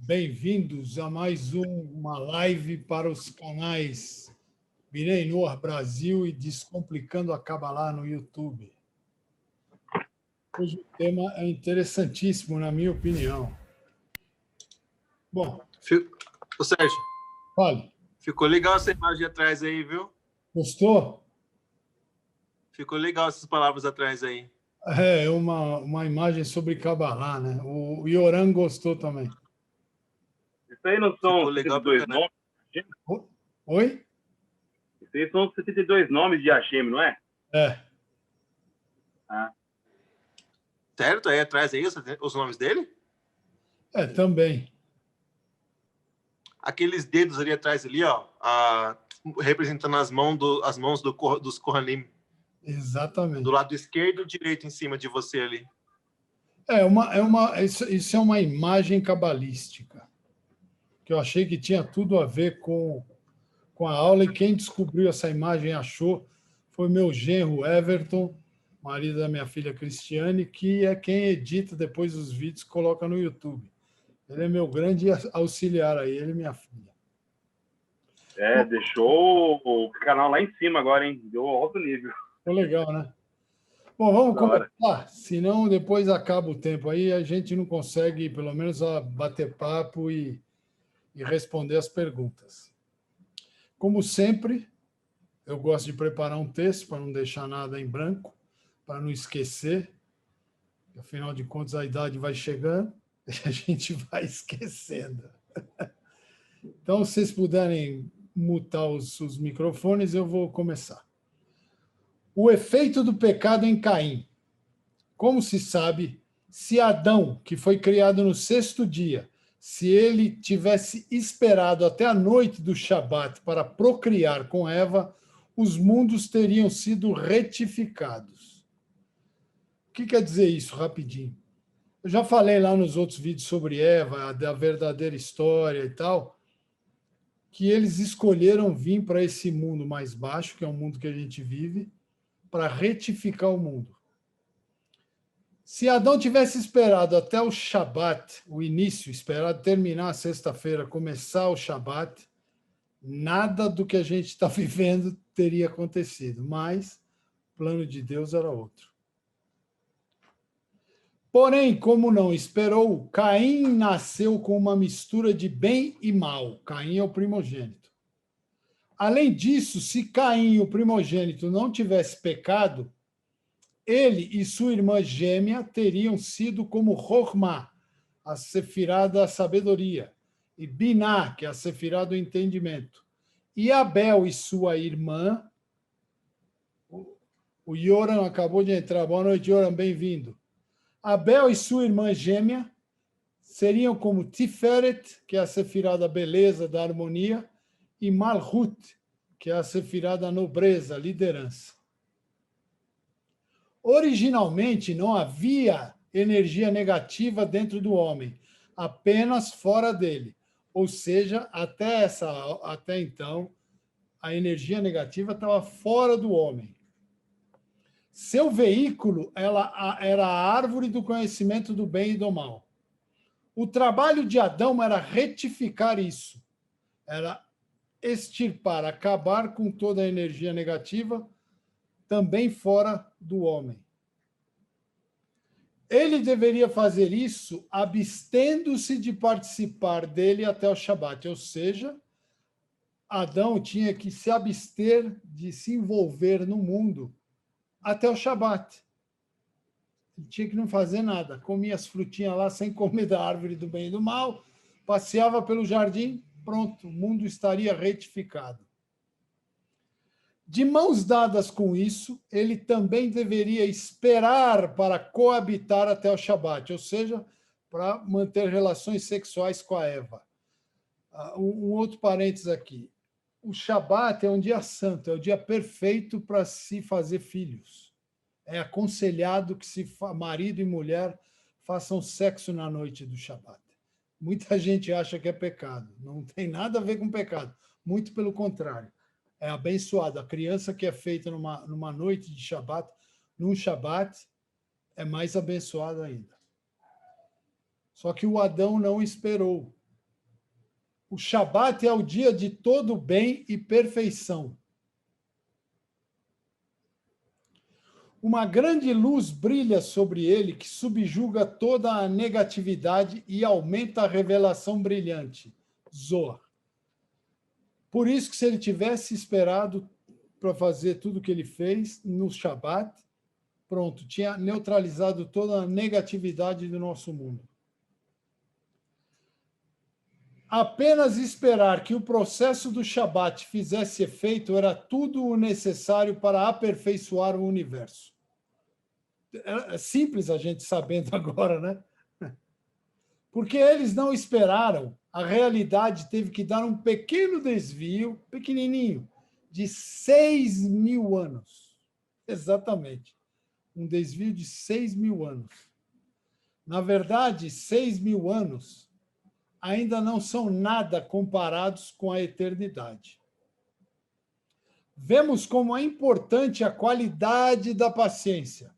Bem-vindos a mais uma live para os canais Birei Noor Brasil e Descomplicando a Cabalá no YouTube. Hoje o tema é interessantíssimo, na minha opinião. Bom, Ô, Sérgio, fale. ficou legal essa imagem atrás aí, viu? Gostou? Ficou legal essas palavras atrás aí. É uma imagem sobre Cabalá, né? O Yoran gostou também. Isso aí não Ficou são legal pra 72 nomes? Oi? Isso aí são 72 nomes de Hashem, não é? É. Ah. Certo? Aí atrás aí os nomes dele? É, também. Aqueles dedos ali atrás, ali, ó, representando as mãos dos Kohanim. Exatamente. Do lado esquerdo e direito em cima de você ali. Isso é uma imagem cabalística, que eu achei que tinha tudo a ver com a aula, e quem descobriu essa imagem achou foi meu genro Everton, marido da minha filha Cristiane, que é quem edita depois os vídeos e coloca no YouTube. Ele é meu grande auxiliar aí, ele e minha filha. É, deixou o canal lá em cima agora, hein? Deu alto nível. Ficou legal, né? Bom, vamos começar, senão depois acaba o tempo aí, a gente não consegue, pelo menos, bater papo e responder as perguntas. Como sempre, eu gosto de preparar um texto para não deixar nada em branco, para não esquecer. Afinal de contas, a idade vai chegando e a gente vai esquecendo. Então, se vocês puderem mutar os microfones, eu vou começar. O efeito do pecado em Caim. Como se sabe, se Adão, que foi criado no sexto dia, se ele tivesse esperado até a noite do Shabat para procriar com Eva, os mundos teriam sido retificados. O que quer dizer isso, rapidinho? Eu já falei lá nos outros vídeos sobre Eva, da verdadeira história e tal, que eles escolheram vir para esse mundo mais baixo, que é o mundo que a gente vive, para retificar o mundo. Se Adão tivesse esperado até o Shabat, o início, esperado terminar a sexta-feira, começar o Shabat, nada do que a gente está vivendo teria acontecido, mas o plano de Deus era outro. Porém, como não esperou, Caim nasceu com uma mistura de bem e mal. Caim é o primogênito. Além disso, se Caim, o primogênito, não tivesse pecado, ele e sua irmã gêmea teriam sido como Chokhmah, a sefirá da sabedoria, e Biná, que é a sefirá do entendimento. E Abel e sua irmã, o Yoram acabou de entrar. Boa noite, Yoram, bem-vindo. Abel e sua irmã gêmea seriam como Tiferet, que é a sefirá da beleza, da harmonia, e Malhut, que é a sefirá da nobreza, liderança. Originalmente não havia energia negativa dentro do homem, apenas fora dele. Ou seja, até então, a energia negativa estava fora do homem. Seu veículo era a árvore do conhecimento do bem e do mal. O trabalho de Adão era retificar isso, era extirpar, acabar com toda a energia negativa, também fora do homem. Ele deveria fazer isso abstendo-se de participar dele até o Shabat, ou seja, Adão tinha que se abster de se envolver no mundo até o Shabat. Ele tinha que não fazer nada, comia as frutinhas lá sem comer da árvore do bem e do mal, passeava pelo jardim, pronto, o mundo estaria retificado. De mãos dadas com isso, ele também deveria esperar para coabitar até o Shabat, ou seja, para manter relações sexuais com a Eva. Um outro parênteses aqui. O Shabat é um dia santo, é o dia perfeito para se fazer filhos. É aconselhado que marido e mulher façam sexo na noite do Shabat. Muita gente acha que é pecado. Não tem nada a ver com pecado. Muito pelo contrário. É abençoado. A criança que é feita numa noite de Shabat, num Shabat, é mais abençoada ainda. Só que o Adão não esperou. O Shabat é o dia de todo bem e perfeição. Uma grande luz brilha sobre ele que subjuga toda a negatividade e aumenta a revelação brilhante. Zohar. Por isso que se ele tivesse esperado para fazer tudo o que ele fez no Shabat, pronto, tinha neutralizado toda a negatividade do nosso mundo. Apenas esperar que o processo do Shabat fizesse efeito era tudo o necessário para aperfeiçoar o universo. É simples a gente sabendo agora, né? Porque eles não esperaram, a realidade teve que dar um pequeno desvio, pequenininho, de 6.000 anos. Exatamente. Um desvio de 6.000 anos. Na verdade, 6.000 anos ainda não são nada comparados com a eternidade. Vemos como é importante a qualidade da paciência.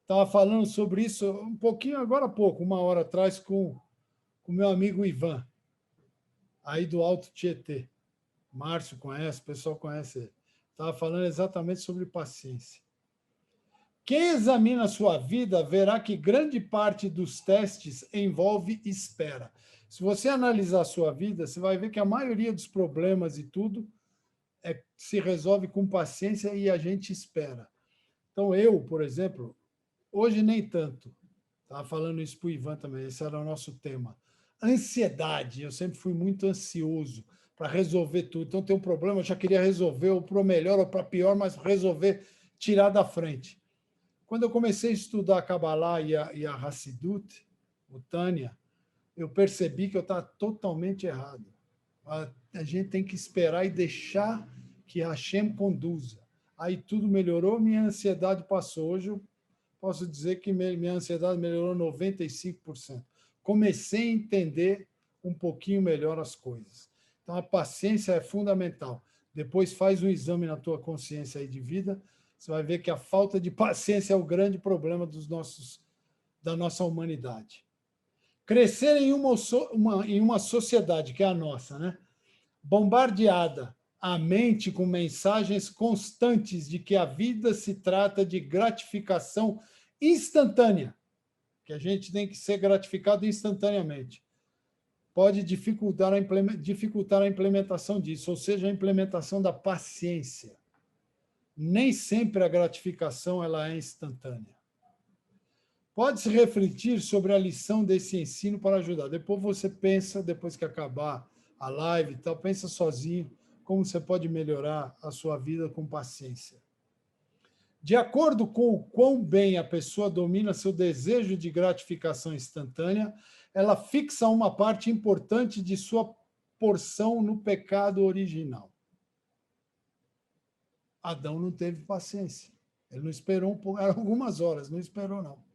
Estava falando sobre isso um pouquinho, agora há pouco, 1 hora atrás, com o meu amigo Ivan, aí do Alto Tietê. Márcio conhece, o pessoal conhece ele. Estava falando exatamente sobre paciência. Quem examina a sua vida verá que grande parte dos testes envolve espera. Se você analisar a sua vida, você vai ver que a maioria dos problemas e tudo se resolve com paciência e a gente espera. Então, eu, por exemplo, hoje nem tanto. Estava falando isso para o Ivan também, esse era o nosso tema. Ansiedade, eu sempre fui muito ansioso para resolver tudo. Então, tem um problema, eu já queria resolver, ou para o melhor ou para pior, mas resolver, tirar da frente. Quando eu comecei a estudar a Kabbalah e a Hassidut, o Tânia, eu percebi que eu estava totalmente errado. A gente tem que esperar e deixar que Hashem conduza. Aí tudo melhorou, minha ansiedade passou. Hoje eu posso dizer que minha ansiedade melhorou 95%. Comecei a entender um pouquinho melhor as coisas. Então, a paciência é fundamental. Depois faz um exame na tua consciência aí de vida, você vai ver que a falta de paciência é o grande problema da nossa humanidade. Crescer em uma sociedade, que é a nossa, né? Bombardeada a mente com mensagens constantes de que a vida se trata de gratificação instantânea, que a gente tem que ser gratificado instantaneamente. Pode dificultar a implementação disso, ou seja, a implementação da paciência. Nem sempre a gratificação ela é instantânea. Pode-se refletir sobre a lição desse ensino para ajudar. Depois você pensa, depois que acabar a live e tal, pensa sozinho como você pode melhorar a sua vida com paciência. De acordo com o quão bem a pessoa domina seu desejo de gratificação instantânea, ela fixa uma parte importante de sua porção no pecado original. Adão não teve paciência. Ele não esperou algumas horas, não esperou, não.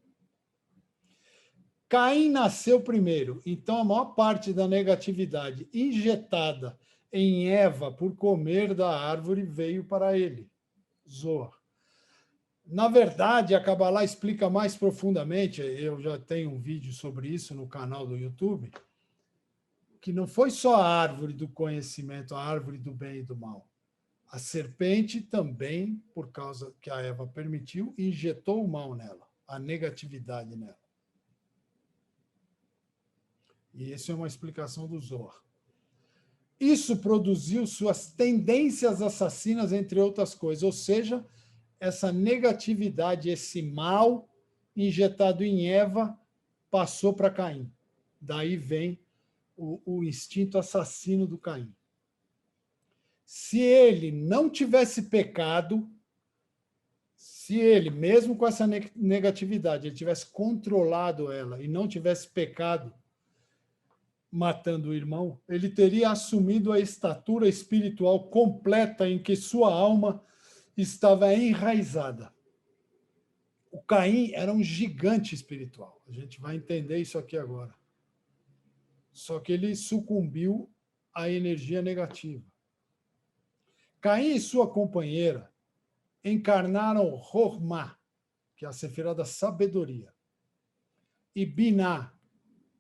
Caim nasceu primeiro, então a maior parte da negatividade injetada em Eva por comer da árvore veio para ele. Zohar. Na verdade, a Kabbalah explica mais profundamente, eu já tenho um vídeo sobre isso no canal do YouTube, que não foi só a árvore do conhecimento, a árvore do bem e do mal. A serpente também, por causa que a Eva permitiu, injetou o mal nela, a negatividade nela. E essa é uma explicação do Zohar. Isso produziu suas tendências assassinas, entre outras coisas, ou seja, essa negatividade, esse mal injetado em Eva, passou para Caim. Daí vem o instinto assassino do Caim. Se ele não tivesse pecado, se ele, mesmo com essa negatividade, ele tivesse controlado ela e não tivesse pecado, matando o irmão, ele teria assumido a estatura espiritual completa em que sua alma estava enraizada. O Caim era um gigante espiritual. A gente vai entender isso aqui agora. Só que ele sucumbiu à energia negativa. Caim e sua companheira encarnaram Chokhmah, que é a sefirá da sabedoria, e Binah,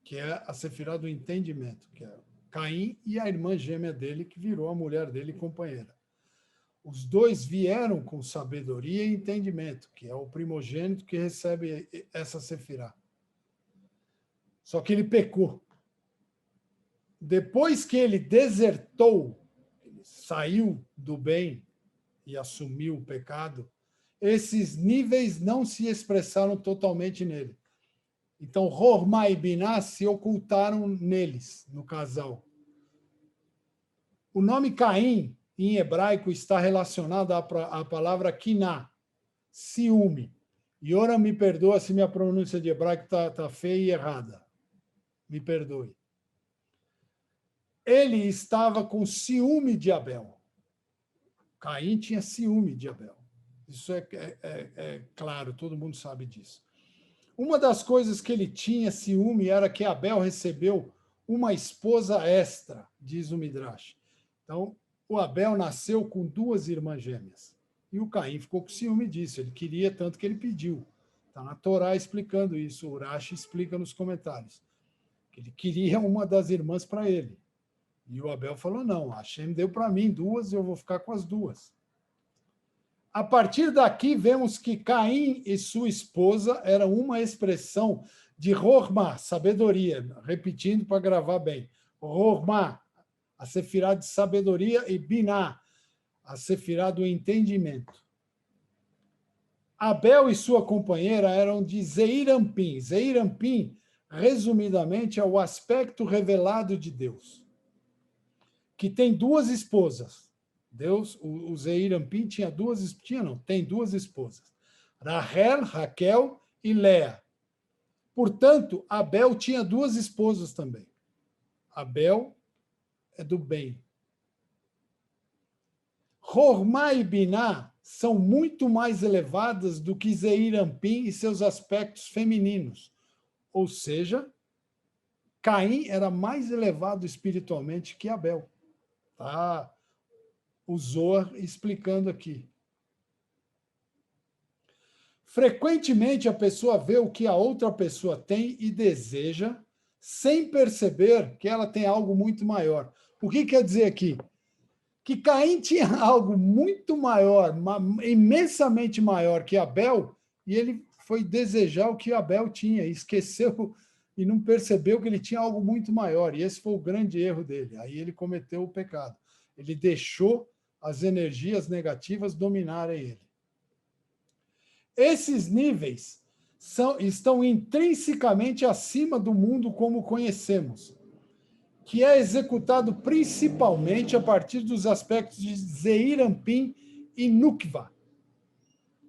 que é a sefirá do entendimento, que é Caim e a irmã gêmea dele, que virou a mulher dele e companheira. Os dois vieram com sabedoria e entendimento, que é o primogênito que recebe essa sefirá. Só que ele pecou. Depois que ele desertou, ele saiu do bem e assumiu o pecado, esses níveis não se expressaram totalmente nele. Então, Hormá e Biná se ocultaram neles, no casal. O nome Caim, em hebraico, está relacionado à palavra Kiná, ciúme. E ora, me perdoa se minha pronúncia de hebraico está feia e errada. Me perdoe. Ele estava com ciúme de Abel. Caim tinha ciúme de Abel. Isso é claro, todo mundo sabe disso. Uma das coisas que ele tinha ciúme era que Abel recebeu uma esposa extra, diz o Midrash. Então, o Abel nasceu com 2 irmãs gêmeas. E o Caim ficou com ciúme disso. Ele queria tanto que ele pediu. Está na Torá explicando isso. O Rashi explica nos comentários. Que ele queria uma das irmãs para ele. E o Abel falou, não, a Hashem deu para mim 2, eu vou ficar com as 2. A partir daqui, vemos que Caim e sua esposa eram uma expressão de Hormá, sabedoria, repetindo para gravar bem. Hormá, a sefirá de sabedoria, e Biná, a sefirá do entendimento. Abel e sua companheira eram de Zeirampim. Zeirampim, resumidamente, é o aspecto revelado de Deus, que tem 2 esposas. Deus, o Zeirampim tem 2 esposas. Rahel, Raquel e Léa. Portanto, Abel tinha 2 esposas também. Abel é do bem. Hormá e Biná são muito mais elevadas do que Zeirampim e seus aspectos femininos. Ou seja, Caim era mais elevado espiritualmente que Abel. Tá? O Zohar explicando aqui. Frequentemente a pessoa vê o que a outra pessoa tem e deseja, sem perceber que ela tem algo muito maior. O que quer dizer aqui? Que Caim tinha algo muito maior, imensamente maior que Abel, e ele foi desejar o que Abel tinha, e esqueceu e não percebeu que ele tinha algo muito maior. E esse foi o grande erro dele. Aí ele cometeu o pecado. Ele deixou as energias negativas dominarem ele. Esses níveis estão intrinsecamente acima do mundo como conhecemos, que é executado principalmente a partir dos aspectos de Zeirampim e Nukva.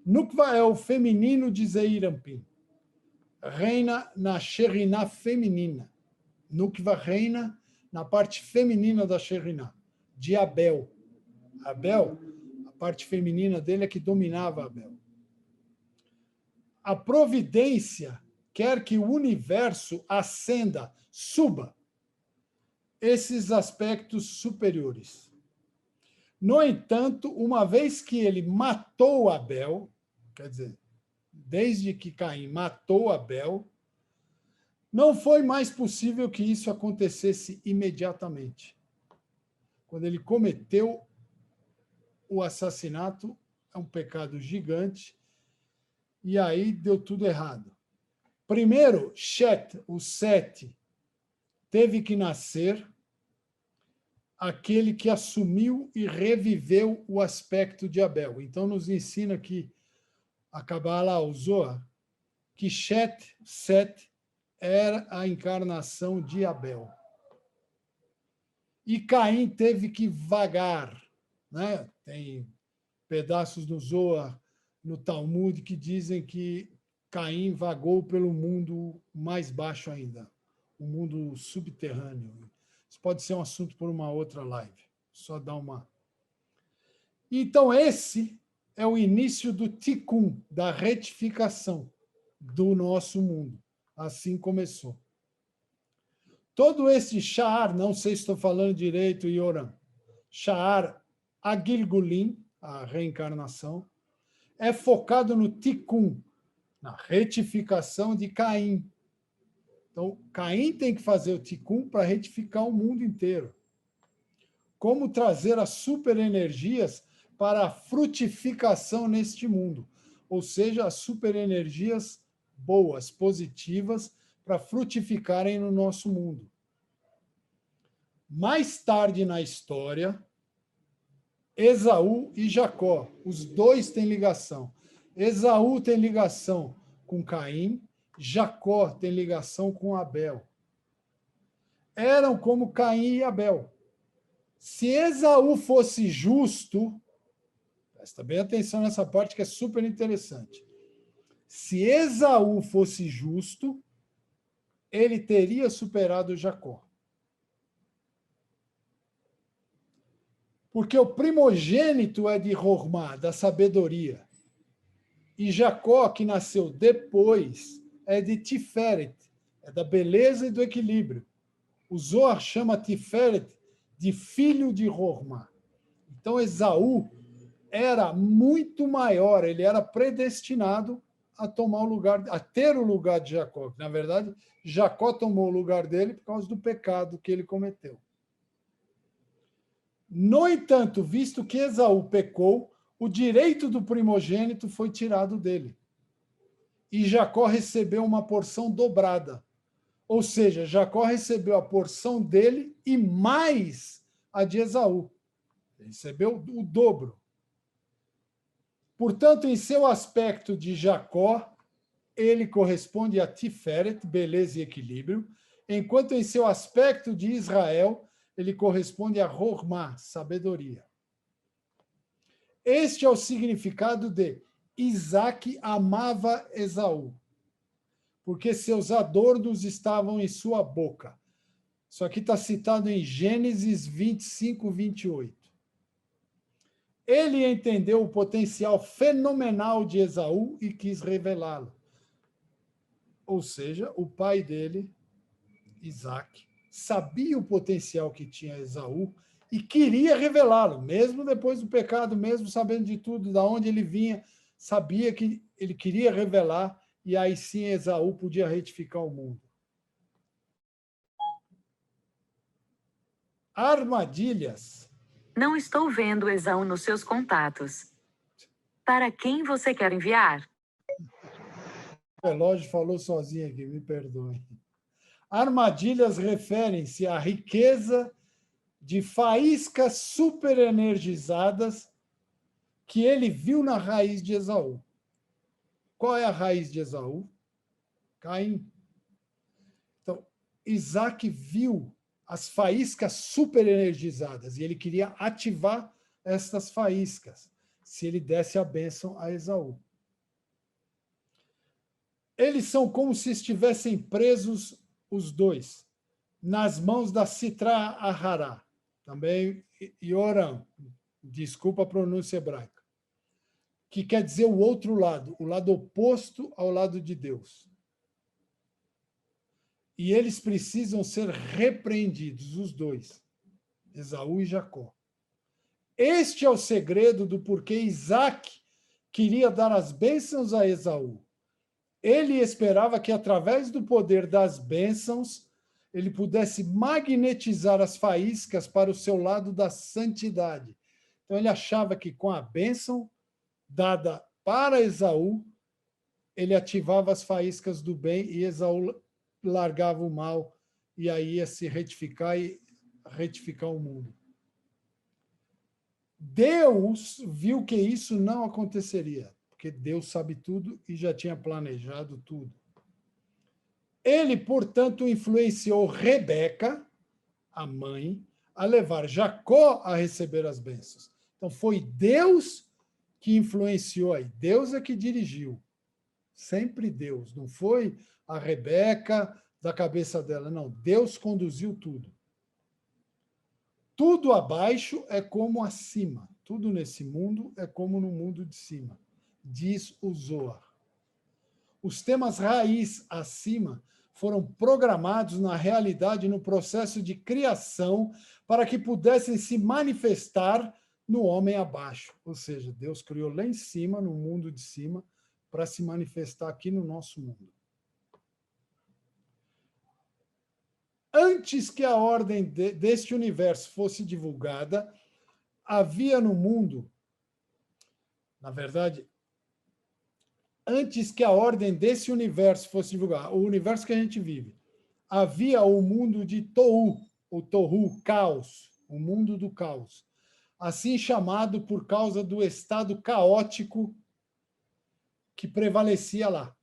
Nukva é o feminino de Zeirampim. Reina na Sheriná feminina. Nukva reina na parte feminina da Sheriná, de Abel. Abel, a parte feminina dele é que dominava Abel. A providência quer que o universo ascenda, suba esses aspectos superiores. No entanto, uma vez que ele matou Abel, quer dizer, desde que Caim matou Abel, não foi mais possível que isso acontecesse imediatamente. Quando ele cometeu o assassinato, é um pecado gigante, e aí deu tudo errado. Primeiro, Shet, o 7, teve que nascer aquele que assumiu e reviveu o aspecto de Abel. Então, nos ensina aqui, a Kabbalah, o Zohar, que Shet, 7, era a encarnação de Abel. E Caim teve que vagar, né? Tem pedaços do Zohar, no Talmud, que dizem que Caim vagou pelo mundo mais baixo ainda, o mundo subterrâneo. Isso pode ser um assunto por uma outra live. Só dar uma... Então, esse é o início do Tikkun, da retificação do nosso mundo. Assim começou. Todo esse Sha'ar, não sei se estou falando direito, Yoram, Sha'ar Agilgulim, a reencarnação, é focado no Tikkun, na retificação de Caim. Então, Caim tem que fazer o Tikkun para retificar o mundo inteiro. Como trazer as superenergias para a frutificação neste mundo, ou seja, as superenergias boas, positivas, para frutificarem no nosso mundo. Mais tarde na história, Esaú e Jacó, os dois têm ligação. Esaú tem ligação com Caim, Jacó tem ligação com Abel. Eram como Caim e Abel. Se Esaú fosse justo, presta bem atenção nessa parte que é super interessante. Se Esaú fosse justo, ele teria superado Jacó. Porque o primogênito é de Hormá, da sabedoria. E Jacó, que nasceu depois, é de Tiferet, é da beleza e do equilíbrio. O Zohar chama Tiferet de filho de Hormá. Então, Esaú era muito maior, ele era predestinado a tomar o lugar, a ter o lugar de Jacó. Na verdade, Jacó tomou o lugar dele por causa do pecado que ele cometeu. No entanto, visto que Esaú pecou, o direito do primogênito foi tirado dele. E Jacó recebeu uma porção dobrada. Ou seja, Jacó recebeu a porção dele e mais a de Esaú. Ele recebeu o dobro. Portanto, em seu aspecto de Jacó, ele corresponde a Tiferet, beleza e equilíbrio, enquanto em seu aspecto de Israel, ele corresponde a Hormá, sabedoria. Este é o significado de Isaac amava Esaú, porque seus adornos estavam em sua boca. Isso aqui está citado em Gênesis 25, 28. Ele entendeu o potencial fenomenal de Esaú e quis revelá-lo. Ou seja, o pai dele, Isaac, sabia o potencial que tinha Esaú e queria revelá-lo, mesmo depois do pecado, mesmo sabendo de tudo, de onde ele vinha, sabia que ele queria revelar, e aí sim Esaú podia retificar o mundo. Armadilhas. Não estou vendo Esaú nos seus contatos. Para quem você quer enviar? O relógio falou sozinho aqui, me perdoe. Armadilhas referem-se à riqueza de faíscas superenergizadas que ele viu na raiz de Esaú. Qual é a raiz de Esaú? Caim. Então, Isaac viu as faíscas superenergizadas e ele queria ativar essas faíscas se ele desse a bênção a Esaú. Eles são como se estivessem presos os dois nas mãos da Sitra Ahará, também Yoram, desculpa a pronúncia hebraica, que quer dizer o outro lado, o lado oposto ao lado de Deus. E eles precisam ser repreendidos, os dois, Esaú e Jacó. Este é o segredo do porquê Isaac queria dar as bênçãos a Esaú. Ele esperava que, através do poder das bênçãos, ele pudesse magnetizar as faíscas para o seu lado da santidade. Então, ele achava que, com a bênção dada para Esaú, ele ativava as faíscas do bem e Esaú largava o mal, e aí ia se retificar e retificar o mundo. Deus viu que isso não aconteceria, porque Deus sabe tudo e já tinha planejado tudo. Ele, portanto, influenciou Rebeca, a mãe, a levar Jacó a receber as bênçãos. Então, foi Deus que influenciou aí. Deus é que dirigiu. Sempre Deus. Não foi a Rebeca da cabeça dela, não. Deus conduziu tudo. Tudo abaixo é como acima. Tudo nesse mundo é como no mundo de cima. Diz o Zohar. Os temas raiz acima foram programados na realidade no processo de criação para que pudessem se manifestar no homem abaixo. Ou seja, Deus criou lá em cima, no mundo de cima, para se manifestar aqui no nosso mundo. antes que a ordem deste universo fosse divulgada, havia no mundo, na verdade, antes que a ordem desse universo fosse divulgada, o universo que a gente vive, havia o mundo de Tohu, o Tohu, caos, o mundo do caos, assim chamado por causa do estado caótico que prevalecia lá.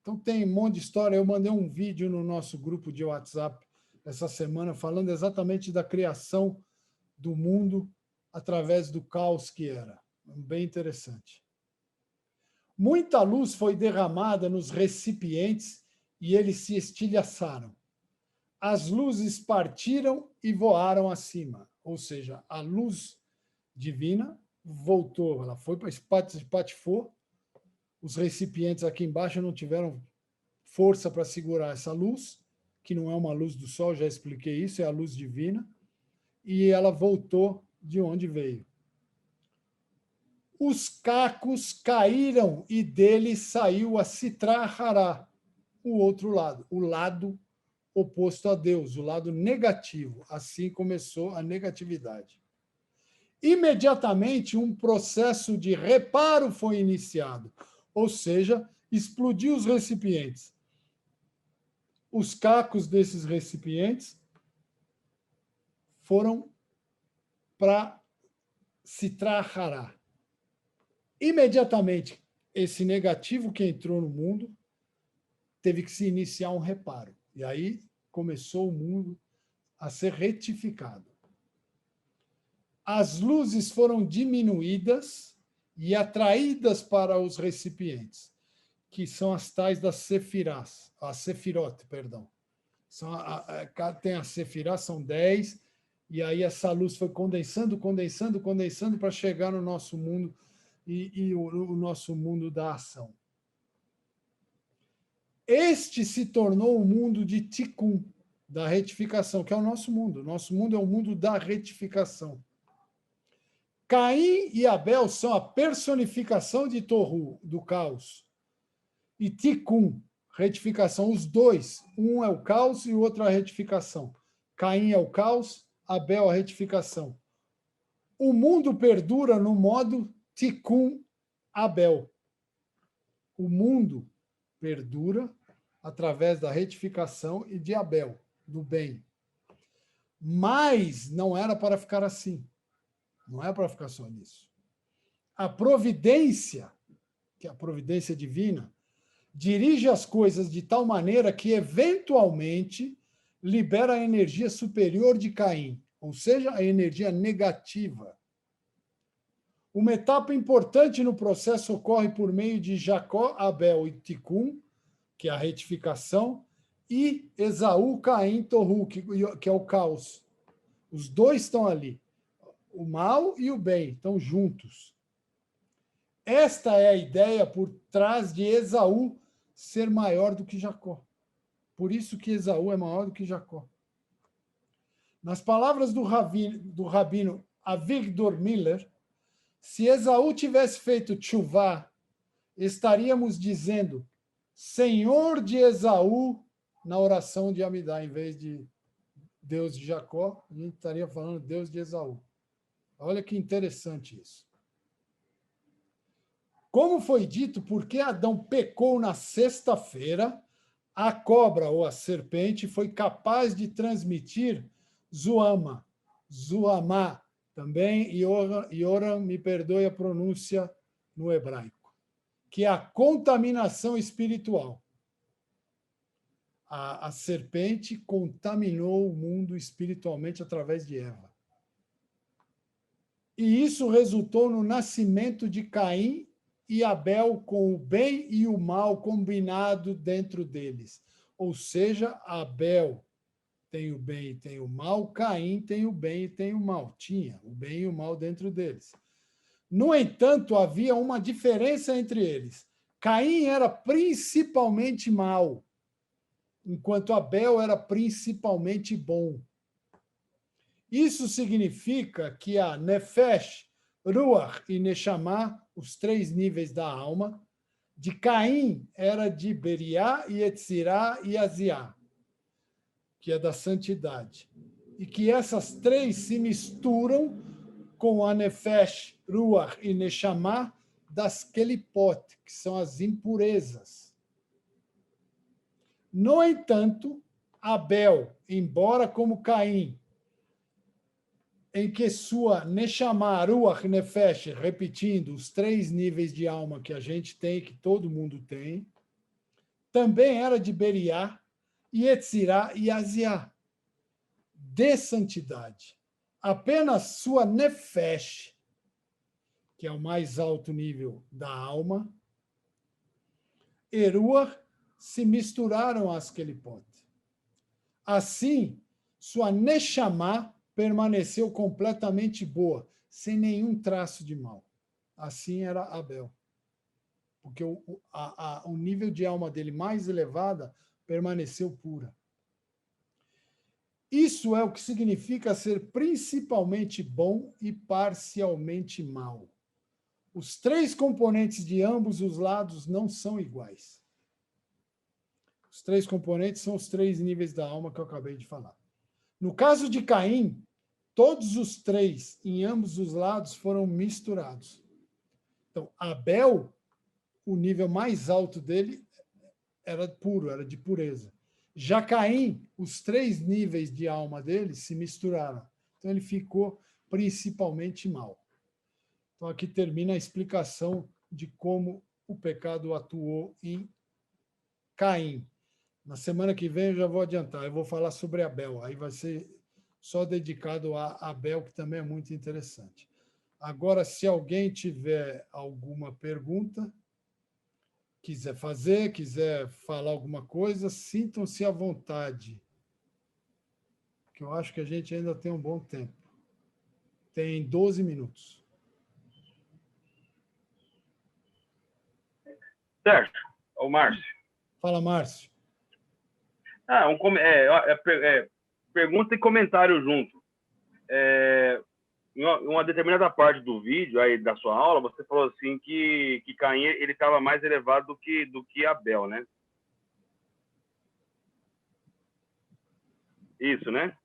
Então tem um monte de história. Eu mandei um vídeo no nosso grupo de WhatsApp essa semana falando exatamente da criação do mundo através do caos que era. Bem interessante. Muita luz foi derramada nos recipientes e eles se estilhaçaram. As luzes partiram e voaram acima, ou seja, a luz divina voltou, ela foi para espatifou, os recipientes aqui embaixo não tiveram força para segurar essa luz, que não é uma luz do sol, já expliquei isso, é a luz divina, e ela voltou de onde veio. Os cacos caíram e dele saiu a Sitra Hará, o outro lado, o lado oposto a Deus, o lado negativo. Assim começou a negatividade. Imediatamente, um processo de reparo foi iniciado, ou seja, explodiu os recipientes. Os cacos desses recipientes foram para Sitra Hará. Imediatamente, esse negativo que entrou no mundo teve que se iniciar um reparo. E aí começou o mundo a ser retificado. As luzes foram diminuídas e atraídas para os recipientes, que são as tais das sefirás, as sefirot, perdão. Tem as sefirás, são 10, e aí essa luz foi condensando para chegar no nosso mundo e o nosso mundo da ação. Este se tornou o mundo de Tikkun, da retificação, que é o nosso mundo. Nosso mundo é o mundo da retificação. Caim e Abel são a personificação de Tohu, do caos. E Tikkun, retificação, os dois. Um é o caos e o outro é a retificação. Caim é o caos, Abel a retificação. O mundo perdura no modo Tikkun Abel. O mundo perdura através da retificação e de Abel, do bem. Mas não era para ficar assim. Não é para ficar só nisso. A providência, que é a providência divina, dirige as coisas de tal maneira que, eventualmente, libera a energia superior de Caim, ou seja, a energia negativa. Uma etapa importante no processo ocorre por meio de Jacó, Abel e Tikkun, que é a retificação, e Esaú, Caim, Tohu, que é o caos. Os dois estão ali. O mal e o bem estão juntos. Esta é a ideia por trás de Esaú ser maior do que Jacó. Por isso que Esaú é maior do que Jacó. Nas palavras do rabino Avigdor Miller, se Esaú tivesse feito tchuvá, estaríamos dizendo Senhor de Esaú na oração de Amidá, em vez de Deus de Jacó, a gente estaria falando Deus de Esaú. Olha que interessante isso. Como foi dito, porque Adão pecou na sexta-feira, a cobra ou a serpente foi capaz de transmitir Zuama, Zuamá, também, Yoram, me perdoe a pronúncia no hebraico, que é a contaminação espiritual. A serpente contaminou o mundo espiritualmente através de Eva. E isso resultou no nascimento de Caim e Abel com o bem e o mal combinado dentro deles. Ou seja, Abel tem o bem e tem o mal, Caim tem o bem e tem o mal. Tinha o bem e o mal dentro deles. No entanto, havia uma diferença entre eles. Caim era principalmente mal, enquanto Abel era principalmente bom. Isso significa que a Nefesh, Ruach e Neshama, os 3 níveis da alma, de Caim era de Beriá, Yetzirá e Aziá. que é da santidade. E que essas três se misturam com a Nefesh, Ruach e Neshama das Kelipot, que são as impurezas. No entanto, Abel, embora como Caim, em que sua Neshama, Ruach, Nefesh, repetindo os três níveis de alma que a gente tem, que todo mundo tem, também era de Beriá, Yetzirá e Aziá, de santidade. Apenas sua Nefesh, que é o mais alto nível da alma, e Ruach se misturaram às Kelipot. Assim, sua Neshama permaneceu completamente boa, sem nenhum traço de mal. Assim era Abel. Porque o nível de alma dele mais elevada permaneceu pura. Isso é o que significa ser principalmente bom e parcialmente mal. Os três componentes de ambos os lados não são iguais. Os três componentes são os três níveis da alma que eu acabei de falar. No caso de Caim, todos os três, em ambos os lados, foram misturados. Então, Abel, o nível mais alto dele era puro, era de pureza. Já Caim, os três níveis de alma dele se misturaram. Então, ele ficou principalmente mal. Então, aqui termina a explicação de como o pecado atuou em Caim. Na semana que vem eu já vou adiantar, eu vou falar sobre Abel, aí vai ser só dedicado a Abel, que também é muito interessante. Agora, se alguém tiver alguma pergunta, quiser fazer, quiser falar alguma coisa, sintam-se à vontade, que eu acho que a gente ainda tem um bom tempo. Tem 12 minutos. Certo. O Márcio. Fala, Márcio. Pergunta e comentário junto. Em uma determinada parte do vídeo aí da sua aula, você falou assim que Caim ele estava mais elevado do que Abel, né? Isso, né?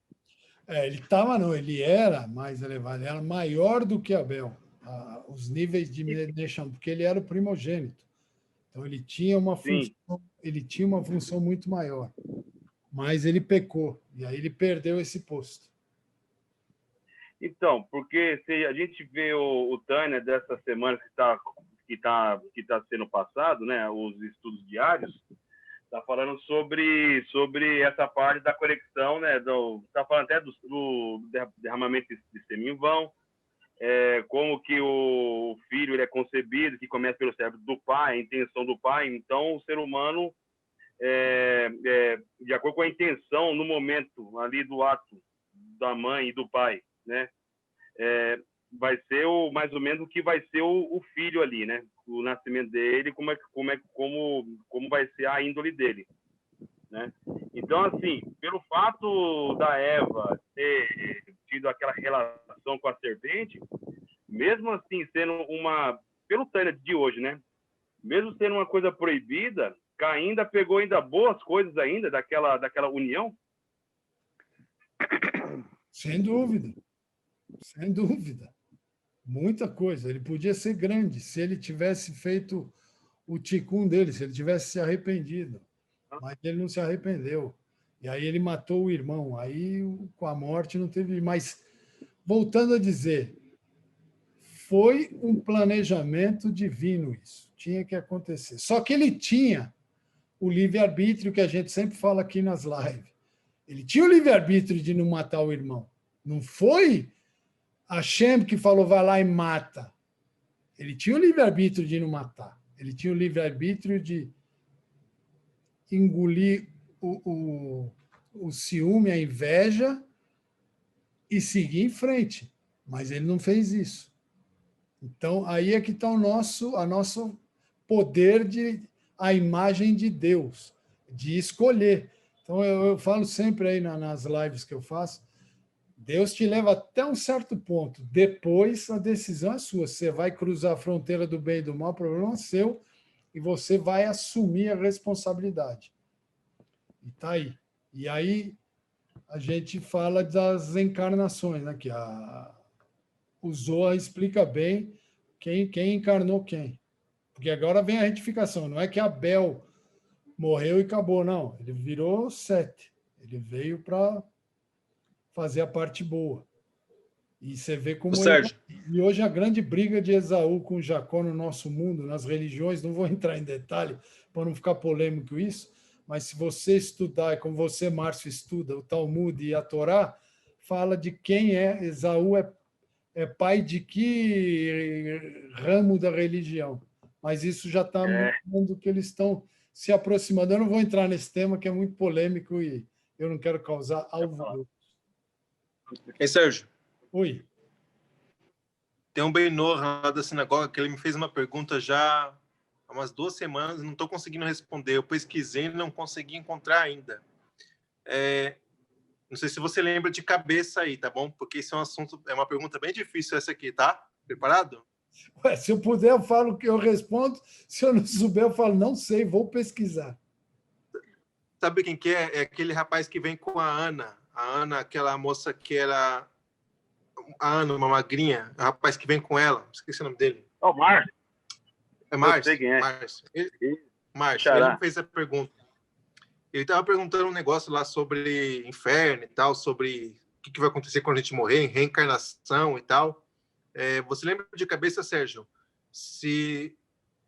Ele era mais elevado, ele era maior do que Abel, os níveis de Neshama, porque ele era o primogênito. Então ele tinha uma função muito maior, mas ele pecou e aí ele perdeu esse posto. Então, porque se a gente vê o Tânia dessa semana que tá sendo passado, né, os estudos diários, tá falando sobre essa parte da conexão, né, tá falando até do derramamento de sêmen em vão, como que o filho ele é concebido, que começa pelo cérebro do pai, a intenção do pai. Então, o ser humano, de acordo com a intenção, no momento ali do ato da mãe e do pai, né, vai ser mais ou menos o que vai ser o filho ali, né, o nascimento dele, como vai ser a índole dele, né? Então, assim, pelo fato da Eva ter tido aquela relação com a serpente, mesmo assim sendo pelo Tânia de hoje, né, mesmo sendo uma coisa proibida, Caim ainda pegou boas coisas ainda daquela união. Sem dúvida, sem dúvida. Muita coisa. Ele podia ser grande se ele tivesse feito o ticum dele, se ele tivesse se arrependido. Mas ele não se arrependeu. E aí ele matou o irmão. Aí, com a morte, não teve... Mas, voltando a dizer, foi um planejamento divino isso. Tinha que acontecer. Só que ele tinha o livre-arbítrio que a gente sempre fala aqui nas lives. Ele tinha o livre-arbítrio de não matar o irmão. Não foi Hashem que falou, vai lá e mata. Ele tinha o livre-arbítrio de não matar. Ele tinha o livre-arbítrio de engolir o ciúme, a inveja e seguir em frente. Mas ele não fez isso. Então, aí é que está o nosso poder a imagem de Deus, de escolher. Então, eu falo sempre aí nas lives que eu faço, Deus te leva até um certo ponto. Depois, a decisão é sua. Você vai cruzar a fronteira do bem e do mal, o problema é seu, e você vai assumir a responsabilidade. E está aí. E aí, a gente fala das encarnações, né? Que o Zohar explica bem quem encarnou quem. Porque agora vem a retificação. Não é que Abel morreu e acabou, não. Ele virou Sete. Ele veio para fazer a parte boa. E você vê como... Sérgio. E hoje a grande briga de Esaú com Jacó no nosso mundo, nas religiões, não vou entrar em detalhe para não ficar polêmico isso, mas se você estudar, como você, Márcio, estuda o Talmud e a Torá, fala de quem é Esaú, é pai de que ramo da religião. Mas isso já está mostrando que eles estão se aproximando. Eu não vou entrar nesse tema, que é muito polêmico e eu não quero causar alvoroço. Ei, Sérgio. Oi. Tem um Benor lá da sinagoga que ele me fez uma pergunta já há umas 2 semanas, não estou conseguindo responder. Eu pesquisei e não consegui encontrar ainda. Não sei se você lembra de cabeça aí, tá bom? Porque isso é um assunto, é uma pergunta bem difícil essa aqui, tá? Preparado? Ué, se eu puder, eu falo que eu respondo. Se eu não souber, eu falo, não sei, vou pesquisar. Sabe quem que é? É aquele rapaz que vem com a Ana. A Ana, aquela moça que era... A Ana, uma magrinha. O rapaz que vem com ela. Esqueci o nome dele. O Márcio. É Márcio? Eu sei quem é. Márcio. Ele me fez a pergunta. Ele estava perguntando um negócio lá sobre inferno e tal, sobre o que vai acontecer quando a gente morrer, reencarnação e tal. Você lembra de cabeça, Sérgio,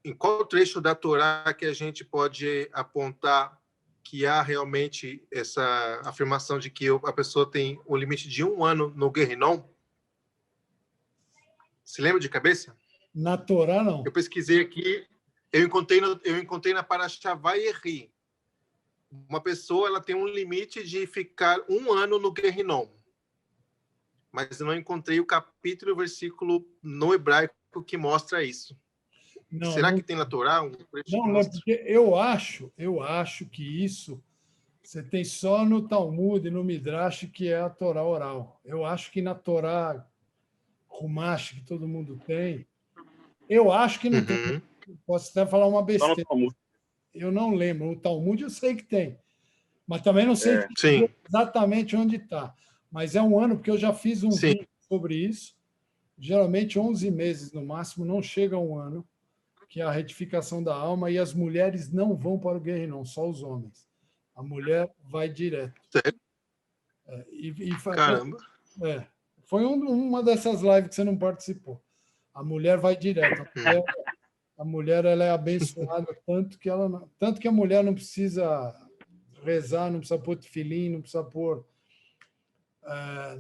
em qual trecho da Torá que a gente pode apontar que há realmente essa afirmação de que a pessoa tem o limite de 1 ano no Guerrinom? Se lembra de cabeça? Na Torá, não. Eu pesquisei aqui, eu encontrei na Parashá Vayeri. Uma pessoa ela tem um limite de ficar 1 ano no Guerrinom. Mas eu não encontrei o capítulo e o versículo no hebraico que mostra isso. Não, Será não, que tem na Torá? Não, porque eu acho que isso você tem só no Talmud e no Midrash, que é a Torá oral. Eu acho que na Torá Humash, que todo mundo tem, eu acho que não tem. Posso até falar uma besteira. Eu não lembro. O Talmud eu sei que tem. Mas também não sei exatamente onde está. Mas é 1 ano, porque eu já fiz um vídeo sobre isso. Geralmente 11 meses no máximo, não chega a 1 ano, que é a retificação da alma, e as mulheres não vão para o Guerrinom, só os homens. A mulher vai direto. Sério? Caramba! Foi uma dessas lives que você não participou. A mulher vai direto. A mulher ela é abençoada tanto que a mulher não precisa rezar, não precisa pôr tefilim, não precisa pôr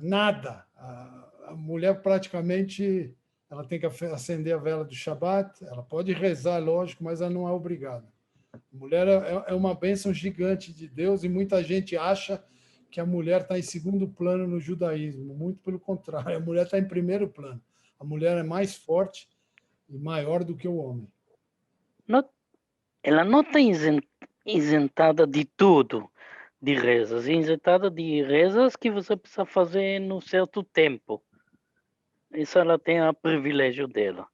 nada. A mulher praticamente ela tem que acender a vela do Shabat, ela pode rezar, lógico, mas ela não é obrigada. A mulher é uma bênção gigante de Deus e muita gente acha que a mulher está em segundo plano no judaísmo. Muito pelo contrário, a mulher está em primeiro plano. A mulher é mais forte e maior do que o homem. Ela não está isentada de tudo, de rezas. É isentada de rezas que você precisa fazer no certo tempo. Isso ela tem o privilégio dela.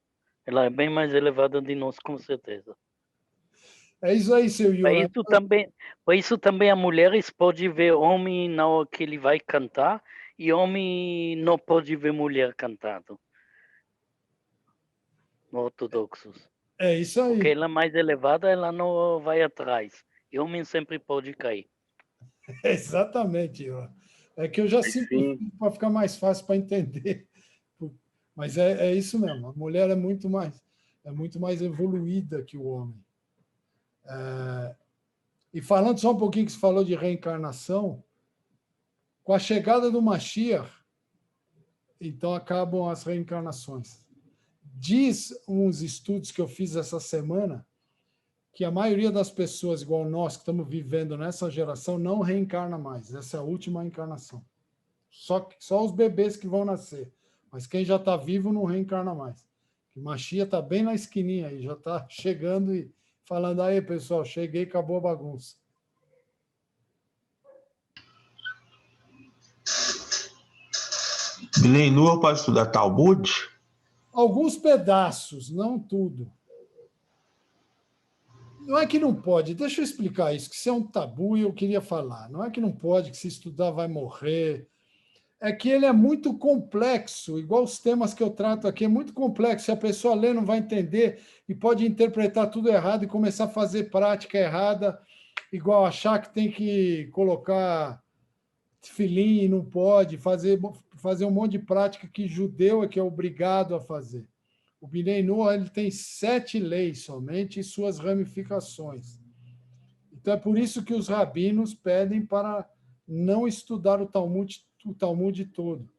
Ela é bem mais elevada de nós, com certeza. É isso aí, seu Yuri. Por isso também a mulher pode ver homem na hora que ele vai cantar e homem não pode ver mulher cantando. Ortodoxos. É isso aí. Porque ela é mais elevada, ela não vai atrás. E homem sempre pode cair. Exatamente, Yuri. É que eu já simplifico para ficar mais fácil para entender. Mas é isso mesmo. A mulher é muito mais evoluída que o homem. E falando só um pouquinho que você falou de reencarnação, com a chegada do Mashiach, então acabam as reencarnações. Diz uns estudos que eu fiz essa semana que a maioria das pessoas, igual nós, que estamos vivendo nessa geração, não reencarna mais. Essa é a última reencarnação. Só os bebês que vão nascer. Mas quem já está vivo não reencarna mais. O Mashiach está bem na esquininha aí, já está chegando e falando, aí, pessoal, cheguei, acabou a bagunça. Benenur pode estudar Talmud? Alguns pedaços, não tudo. Não é que não pode, deixa eu explicar isso, que isso é um tabu e eu queria falar. Não é que não pode, que se estudar vai morrer. É que ele é muito complexo, igual os temas que eu trato aqui, é muito complexo. Se a pessoa ler, não vai entender e pode interpretar tudo errado e começar a fazer prática errada, igual achar que tem que colocar tefilim e não pode, fazer um monte de prática que judeu é que é obrigado a fazer. O Binei Noah, ele tem 7 leis somente e suas ramificações. Então, é por isso que os rabinos pedem para não estudar o Talmud todo.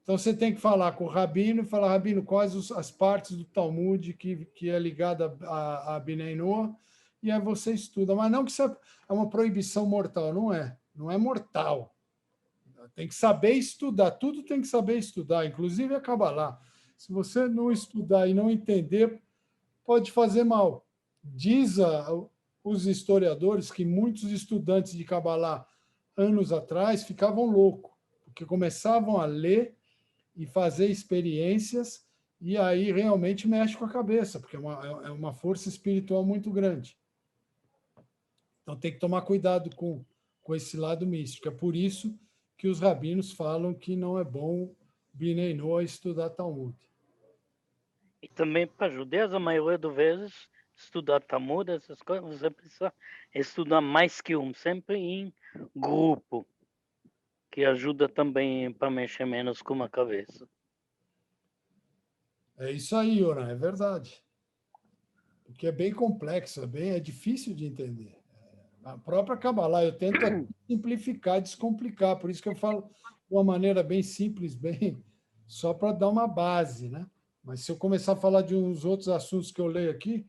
Então, você tem que falar com o rabino e falar, rabino, quais as partes do Talmud que é ligada a Binei Noah, e aí você estuda. Mas não que isso é uma proibição mortal, não é. Não é mortal. Tem que saber estudar, tudo tem que saber estudar, inclusive a Kabbalah. Se você não estudar e não entender, pode fazer mal. Os historiadores que muitos estudantes de Kabbalah, anos atrás, ficavam loucos, porque começavam a ler e fazer experiências, e aí realmente mexe com a cabeça, porque é uma força espiritual muito grande. Então tem que tomar cuidado com esse lado místico. É por isso que os rabinos falam que não é bom Binei Noah estudar Talmud. E também para judeus, a maioria das vezes, estudar Talmud, essas coisas, você precisa estudar mais que um, sempre em grupo, que ajuda também para mexer menos com a cabeça. É isso aí, Yoran, é verdade. Porque é bem complexo, é difícil de entender. A própria Kabbalah, eu tento simplificar, descomplicar, por isso que eu falo de uma maneira bem simples, bem só para dar uma base, né? Mas se eu começar a falar de uns outros assuntos que eu leio aqui,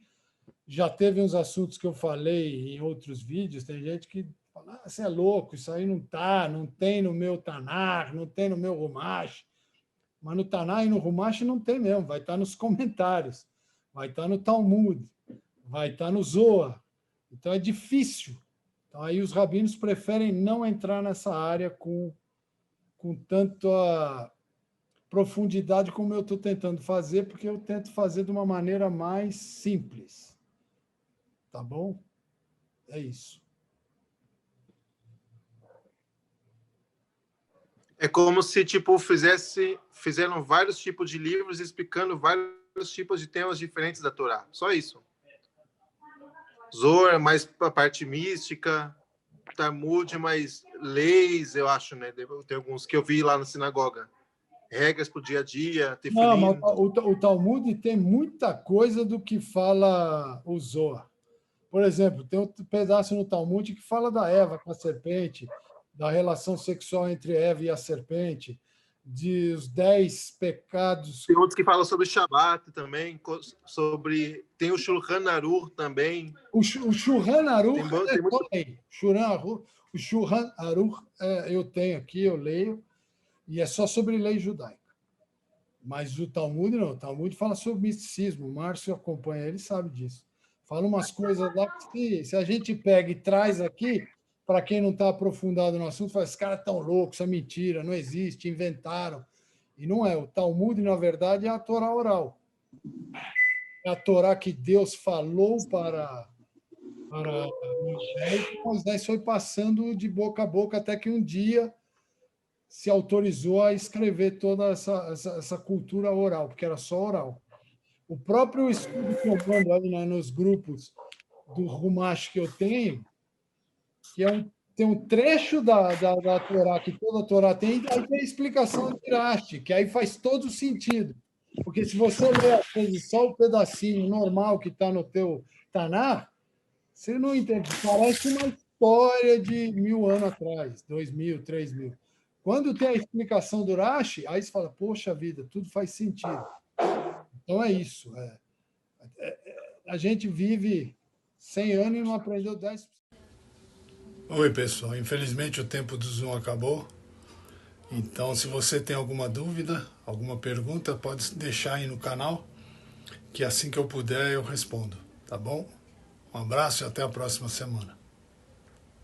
já teve uns assuntos que eu falei em outros vídeos, tem gente que fala, você é louco, isso aí não tem no meu Tanar, não tem no meu Rumash. Mas no Tanar e no Rumash não tem mesmo, vai estar nos comentários, vai estar no Talmud, vai estar no Zohar. Então é difícil. Então, aí os rabinos preferem não entrar nessa área com tanta profundidade como eu estou tentando fazer, porque eu tento fazer de uma maneira mais simples. Tá bom? É isso. É como se, tipo, fizeram vários tipos de livros explicando vários tipos de temas diferentes da Torá. Só isso. Zohar, mais para a parte mística, Talmud, mais leis, eu acho, né? Tem alguns que eu vi lá na sinagoga. Regras para o dia a dia, tefilim. Não, mas o Talmud tem muita coisa do que fala o Zohar. Por exemplo, tem um pedaço no Talmud que fala da Eva com a serpente, da relação sexual entre Eva e a serpente, dos 10 pecados. Tem outros que falam sobre Shabbat também, tem o Shulchan Aruch também. O Shulchan Aruch o Shulchan Aruch eu tenho aqui, eu leio, e é só sobre lei judaica. Mas o Talmud não, o Talmud fala sobre misticismo, o Márcio acompanha, ele sabe disso. Fala umas coisas lá que se a gente pega e traz aqui, para quem não está aprofundado no assunto, fala, esses caras estão loucos, isso é mentira, não existe, inventaram. E não é. O Talmud, na verdade, é a Torá oral. É a Torá que Deus falou para Moisés, e Moisés foi passando de boca a boca até que um dia se autorizou a escrever toda essa cultura oral, porque era só oral. O próprio estudo que eu mando aí nos grupos do Rumash que eu tenho, que tem um trecho da Torá, que toda a Torá tem, e aí tem a explicação de Rashi, que aí faz todo sentido. Porque se você ler às vezes, só o pedacinho normal que está no teu Tanar, você não entende. Parece uma história de 1000 anos atrás, 2000, 3000. Quando tem a explicação do Rashi, aí você fala, poxa vida, tudo faz sentido. Então é isso. A gente vive 100 anos e não aprendeu 10%. Oi, pessoal. Infelizmente o tempo do Zoom acabou. Então, se você tem alguma dúvida, alguma pergunta, pode deixar aí no canal, que assim que eu puder eu respondo. Tá bom? Um abraço e até a próxima semana.